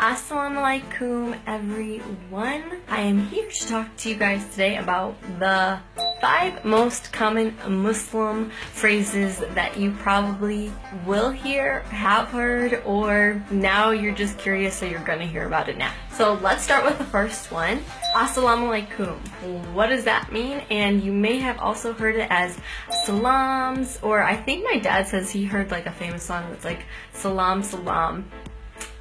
Assalamu alaikum everyone. I am here to talk to you guys today about the 5 most common Muslim phrases that you probably will hear, have heard, or now you're just curious so you're gonna hear about it now. So let's start with the first one. Assalamu alaikum. What does that mean? And you may have also heard it as salams, or I think my dad says he heard like a famous song that's like salam salam.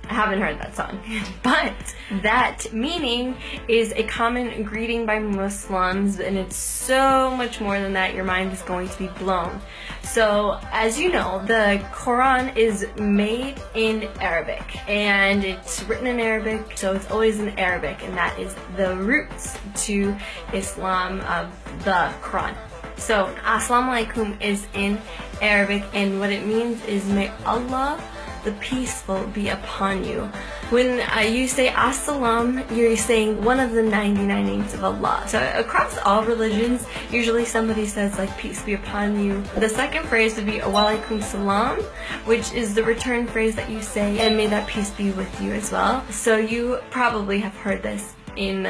I haven't heard that song, but that meaning is a common greeting by Muslims, and it's so much more than that. Your mind is going to be blown. So, as you know, the Quran is made in Arabic, and it's written in Arabic, so it's always in Arabic, and that is the roots to Islam of the Quran. So, Assalamu alaikum is in Arabic, and what it means is may Allah the peaceful be upon you. When you say As-salam, you're saying one of the 99 names of Allah. So across all religions, usually somebody says like peace be upon you. The second phrase would be wa alaikum salam, which is the return phrase that you say, and may that peace be with you as well. So you probably have heard this in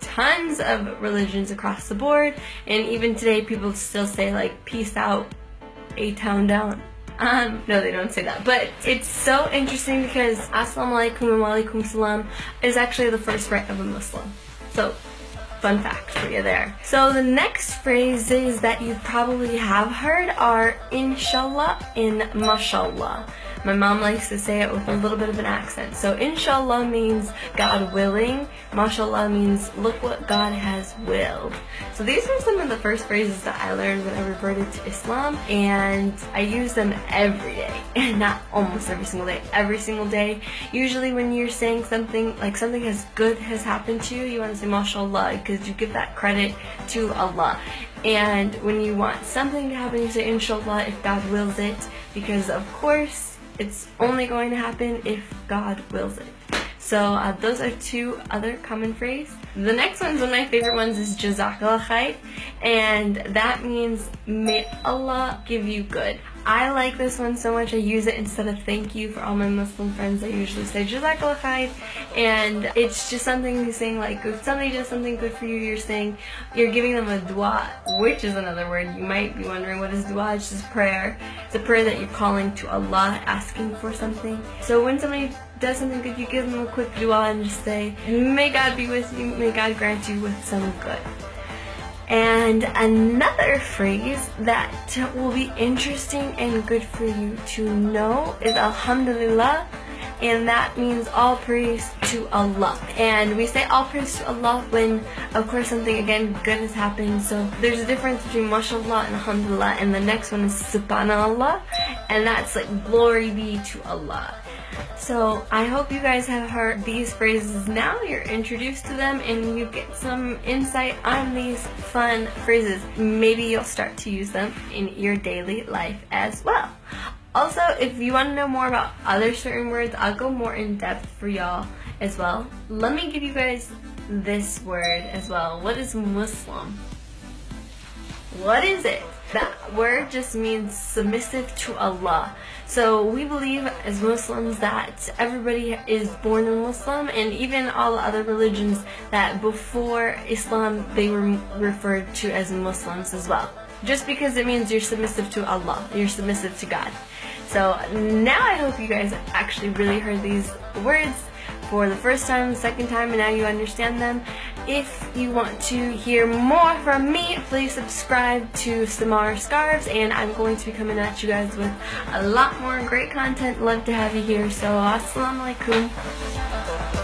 tons of religions across the board, and even today people still say like peace out, A-town down. No, they don't say that, but it's so interesting because Assalamu alaikum and wa alaikum salam is actually the first right of a Muslim. So, fun fact for you there. So the next phrases that you probably have heard are inshallah and mashallah. My mom likes to say it with a little bit of an accent. So inshallah means God willing. Mashallah means look what God has willed. So these are some of the first phrases that I learned when I reverted to Islam, and I use them every day. Not almost every single day, every single day. Usually when you're saying something, like something as good has happened to you, you want to say mashallah because you give that credit to Allah. And when you want something to happen, you say inshallah if God wills it, because of course it's only going to happen if God wills it. So those are 2 other common phrases. The next one of my favorite ones is Jazakallah khair, and that means may Allah give you good. I like this one so much I use it instead of thank you. For all my Muslim friends, I usually say Jazakallah khair, and it's just something you're saying like if somebody does something good for you, you're giving them a dua, which is another word. You might be wondering what is dua. It's just prayer. It's a prayer that you're calling to Allah, asking for something. So when somebody does something good, you give them a quick dua and just say, may God be with you, may God grant you with some good. And another phrase that will be interesting and good for you to know is Alhamdulillah, and that means all praise to Allah. And we say all praise to Allah when, of course, something again good has happened. So there's a difference between mashallah and alhamdulillah, and the next one is subhanallah, and that's like glory be to Allah. So I hope you guys have heard these phrases now. You're introduced to them and you get some insight on these fun phrases. Maybe you'll start to use them in your daily life as well. Also, if you want to know more about other certain words, I'll go more in depth for y'all as well. Let me give you guys this word as well. What is Muslim? What is it? That word just means submissive to Allah. So we believe as Muslims that everybody is born a Muslim, and even all other religions that before Islam they were referred to as Muslims as well. Just because it means you're submissive to Allah, you're submissive to God. So now I hope you guys actually really heard these words for the first time, the second time, and now you understand them. If you want to hear more from me, please subscribe to Samar Scarves, and I'm going to be coming at you guys with a lot more great content. Love to have you here. So, assalamu alaikum.